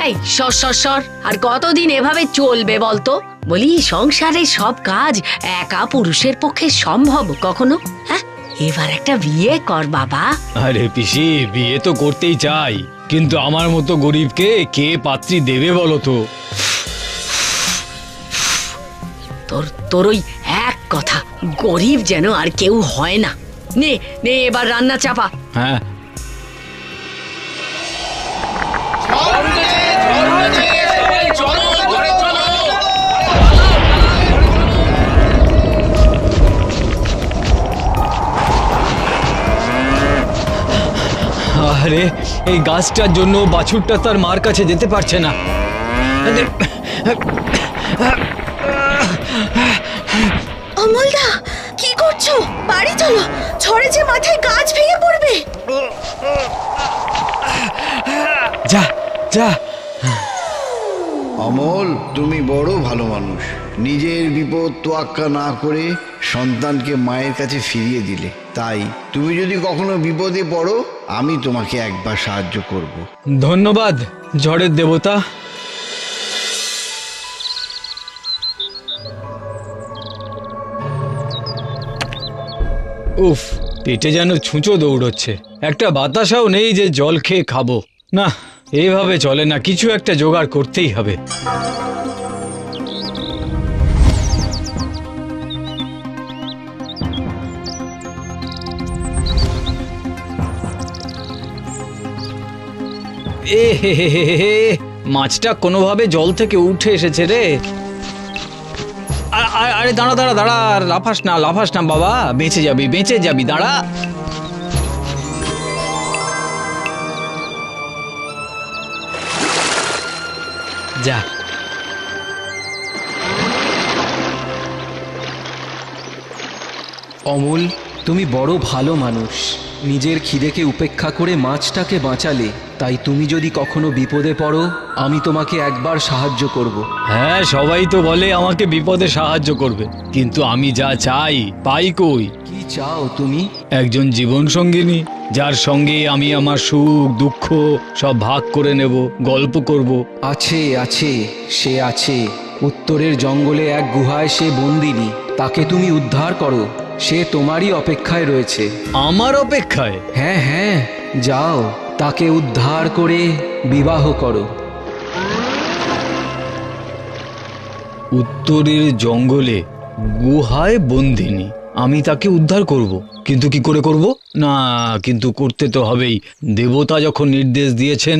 এই সর সর সর, আর কতদিন এভাবে চলবে বলতো? বলি, সংসারের সব কাজ একা পুরুষের পক্ষে সম্ভব কখনো? হ্যাঁ, এবার একটা বিয়ে কর বাবা। আরে পিসি, বিয়ে তো করতেই চাই, কিন্তু আমার মতো গরিবকে কে পাত্রী দেবে বলো তো? তোর ওই এক কথা, গরিব যেন আর কেউ হয় না। নে নে, এবার রান্না চাপা। হ্যাঁ, আরে এই গাছটার জন্য বাছুরটা তার মার কাছে যেতে পারছে না। অমলদা, কি করছো? বাড়ি চলো, ঝড়ে যে মাথায় গাছ ভেঙে পড়বে। যা যা। অমল, তুমি বড় ভালো মানুষ। নিজের বিপদ তোয়াক্কা না করে সন্তানকে মায়ের কাছে ফিরিয়ে দিলে। তাই তুমি যদি কখনো বিপদে পড়ো, আমি তোমাকে একবার সাহায্য করব। ধন্যবাদ ঝড়ের দেবতা। উফ, পেটে যেন ছুঁচো দৌড়চ্ছে। একটা বাতাসাও নেই যে জল খেয়ে খাবো। না, এইভাবে চলে না, কিছু একটা জোগাড় করতেই হবে। এ হে হে হে হে, মাছটা কোনোভাবে জল থেকে উঠে এসেছে রে। আরে দাঁড়া দাঁড়া দাঁড়া, লাফাস না বাবা, বেঁচে যাবি, দাঁড়া। যা। অমল, তুমি বড় ভালো মানুষ। নিজের খিদেকে উপেক্ষা করে মাছটাকে বাঁচালে। তাই তুমি যদি কখনো বিপদে পড়ো, আমি তোমাকে একবার সাহায্য করব। হ্যাঁ, সবাই তো বলে আমাকে বিপদে সাহায্য করবে, কিন্তু আমি যা চাই পাই কই? কি চাও তুমি? একজন জীবন সঙ্গিনী, যার সঙ্গে আমি আমার সুখ দুঃখ সব ভাগ করে নেব, গল্প করব। আছে আছে, সে আছে। উত্তরের জঙ্গলে এক গুহায় সে বন্দিনী। তাকে তুমি উদ্ধার করো, সে তোমারই অপেক্ষায় রয়েছে। আমার অপেক্ষায়? হ্যাঁ হ্যাঁ, যাও, তাকে উদ্ধার করে বিবাহ করো। উত্তরের জঙ্গলে গুহায় বন্দিনী, আমি তাকে উদ্ধার করব, কিন্তু কি করে করব? না, কিন্তু করতে তো হবেই। দেবতা যখন নির্দেশ দিয়েছেন,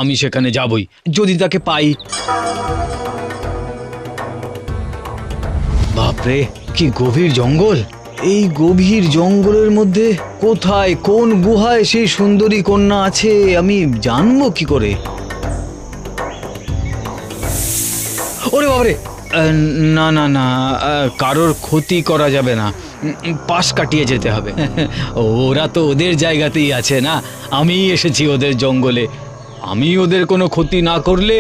আমি সেখানে যাবই, যদি তাকে পাই। বাপরে, কি গভীর জঙ্গল! এই গভীর জঙ্গলের মধ্যে কোথায়, কোন গুহায় সেই সুন্দরী কন্যা আছে, আমি জানবো কি করে? ওরে বাবারে, না না না, কারোর ক্ষতি করা যাবে না, পাশ কাটিয়ে যেতে হবে। ওরা তো ওদের জায়গাতেই আছে না, আমি এসেছি ওদের জঙ্গলে। আমি ওদের কোনো ক্ষতি না করলে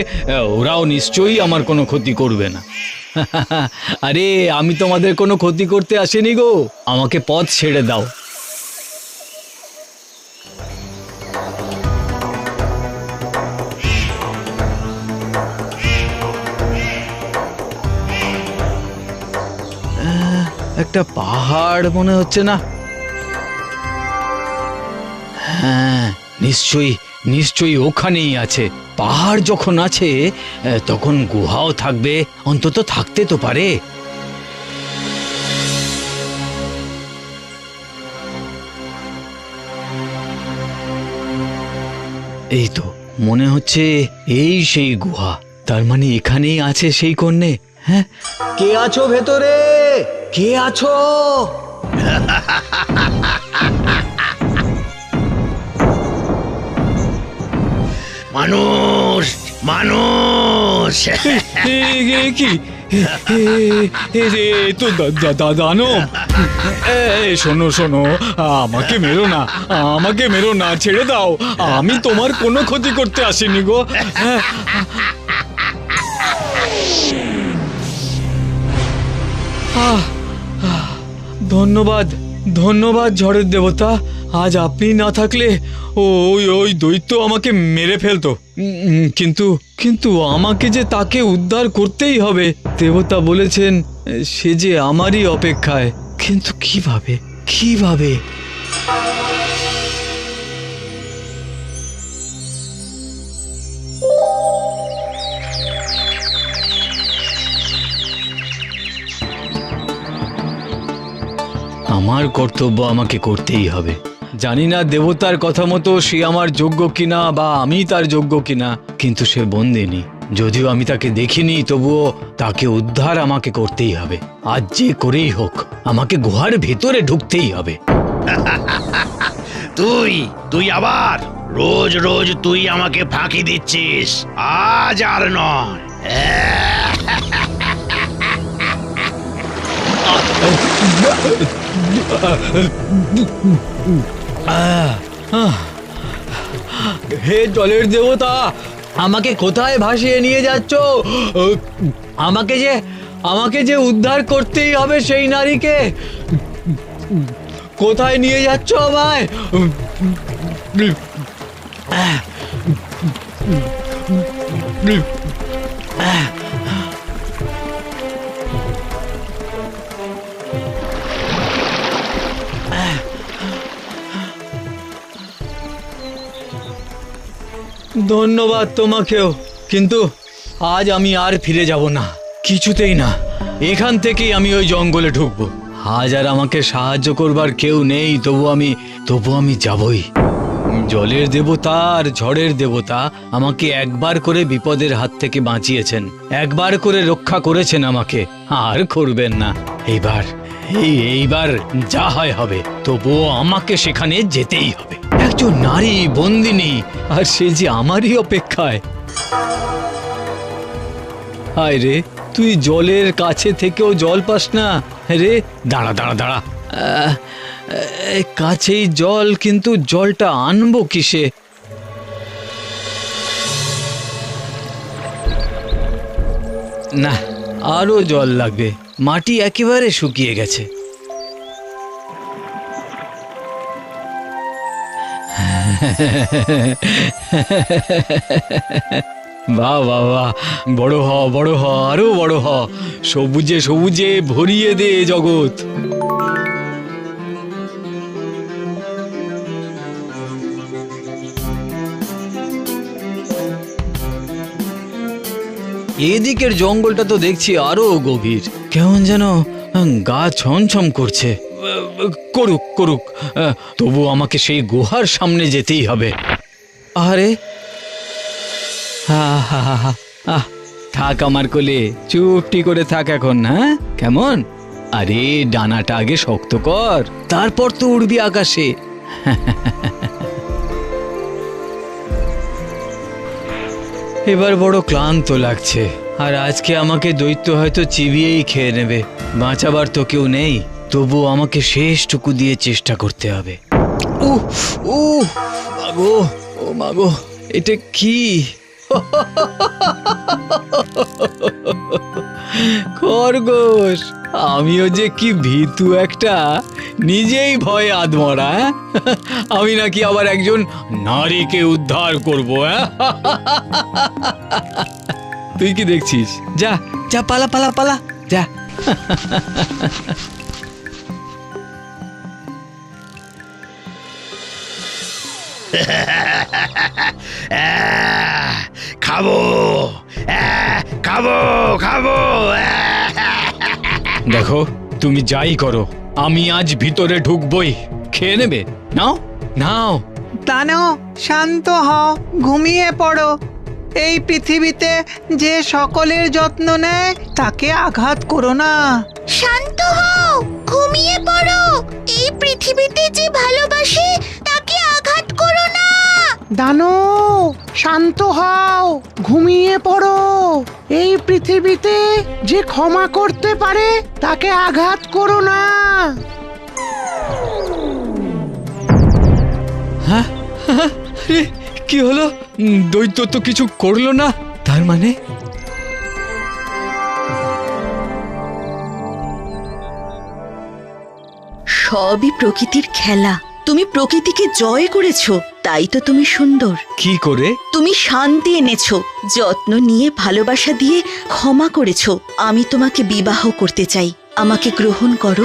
ওরাও নিশ্চয়ই আমার কোনো ক্ষতি করবে না। আরে, আমি তোমাদের কোনো ক্ষতি করতে আসিনি গো, আমাকে পথ ছেড়ে দাও। একটা পাহাড় মনে হচ্ছে না? হ্যাঁ, নিশ্চয়ই ওখানেই আছে। পাহাড় যখন আছে, তখন গুহাও থাকবে, অন্তত থাকতে তো পারে। এই তো মনে হচ্ছে এই সেই গুহা। তার মানে এখানেই আছে সেই কন্যে। হ্যাঁ, কে আছো ভেতরে? কে আছো? মানুষ মানুষ কি তো দানব! শোনো, আমাকে মেরো না, ছেড়ে দাও। আমি তোমার কোনো ক্ষতি করতে আসিনি গো। ধন্যবাদ ঝড়ের দেবতা, আজ আপনি না থাকলে ওই ওই দৈত্য আমাকে মেরে ফেলতো। কিন্তু কিন্তু আমাকে যে তাকে উদ্ধার করতেই হবে। দেবতা বলেছেন সে যে আমারই অপেক্ষায়। কিন্তু কিভাবে কিভাবে? আমার কর্তব্য আমাকে করতেই হবে। জানি না দেবতার কথা মতো সে আমার যোগ্য কিনা বা আমি তার যোগ্য কিনা, কিন্তু সে বন্দিনী। যদিও আমি তাকে দেখিনি, তবুও তাকে উদ্ধার আমাকে করতেই হবে। আজ যে করেই হোক আমাকে গুহার ভেতরে ঢুকতেই হবে। তুই তুই আবার রোজ রোজ তুই আমাকে ফাঁকি দিচ্ছিস। আজ আর নয়। হে জলের দেবতা, আমাকে কোথায় ভাসিয়ে নিয়ে যাচ্ছ? আমাকে যে উদ্ধার করতেই হবে সেই নারীকে। কোথায় নিয়ে যাচ্ছ আমায়? ধন্যবাদ তোমাকেও, কিন্তু আজ আমি আর ফিরে যাব না, কিছুতেই না। এখান থেকেই আমি ওই জঙ্গলে ঢুকবো। আজ আর আমাকে সাহায্য করবার কেউ নেই, তবু আমি যাবই। জলের দেবতা আর ঝড়ের দেবতা আমাকে একবার করে বিপদের হাত থেকে বাঁচিয়েছেন, একবার করে রক্ষা করেছেন আমাকে, আর করবেন না। এইবার যা হয় হবে, তবুও আমাকে সেখানে যেতেই হবে। একজন নারী বন্দিনী, আর সে যে আমারই অপেক্ষায়। হায় রে, তুই জলের কাছে থেকেও জল পাস না রে। দাঁড়া দাঁড়া দাঁড়া, কাছেই জল, কিন্তু জলটা আনবো কিসে? না, আরো জল লাগবে। মাটি একেবারে শুকিয়ে গেছে। বাহ বাহ বাহ, বড় হ বড় হ, আরো বড় হ। সবুজে সবুজে ভরিয়ে দে জগৎ। এদিকের জঙ্গলটা তো দেখছি আরো গভীর, কেমন যেন গা ছমছম করছে। করুক করুক, তবু আমাকে সেই গুহার সামনে যেতেই হবে। আরে থাক আমার কোলে, চুপটি করে থাক এখন। হ্যাঁ, কেমন? আরে ডানাটা আগে শক্ত কর, তারপর তো উড়বি আকাশে। এবার বড় ক্লান্ত লাগছে, আর আজকে আমাকে দৈত্য হয়তো চিবিয়েই খেয়ে নেবে। বাঁচাবার তো কেউ নেই, তবু আমাকে শেষটুকু দিয়ে চেষ্টা করতে হবে। মাগো, ও মাগো, এটা কি? খরগোশ! আমিও যে কি ভীতু একটা, নিজেই ভয়ে আধমরা। আমি নাকি আবার একজন নারীকে উদ্ধার করব? তুই কি দেখছিস? যা যা, পালা পালা পালা, যা। খাবো খাবো খাবো। দেখো, তুমি যাই করো, আমি আজ ভিতরে ঢুকবই। খেয়ে নেবে? নাও নাও। দানো, শান্ত হও, ঘুমিয়ে পড়ো। এই পৃথিবীতে যে সকলের যত্ন নেয় তাকে আঘাত করো না। শান্ত হও, ঘুমিয়ে পড়ো। এই পৃথিবীতে যে ভালোবাসে তাকে আঘাত করো না। দানো, শান্ত হও, ঘুমিয়ে পড়ো। এই পৃথিবীতে যে ক্ষমা করতে পারে তাকে আঘাত করো না। হ্যাঁ, কি হলো? দৈত্য তো কিছু করলো না, তার মানে? সবই প্রকৃতির খেলা। তুমি প্রকৃতিকে জয় করেছো, তাই তো তুমি সুন্দর। কি করে? তুমি শান্তি এনেছো, যত্ন নিয়ে ভালোবাসা দিয়ে ক্ষমা করেছো। আমি তোমাকে বিবাহ করতে চাই, আমাকে গ্রহণ করো।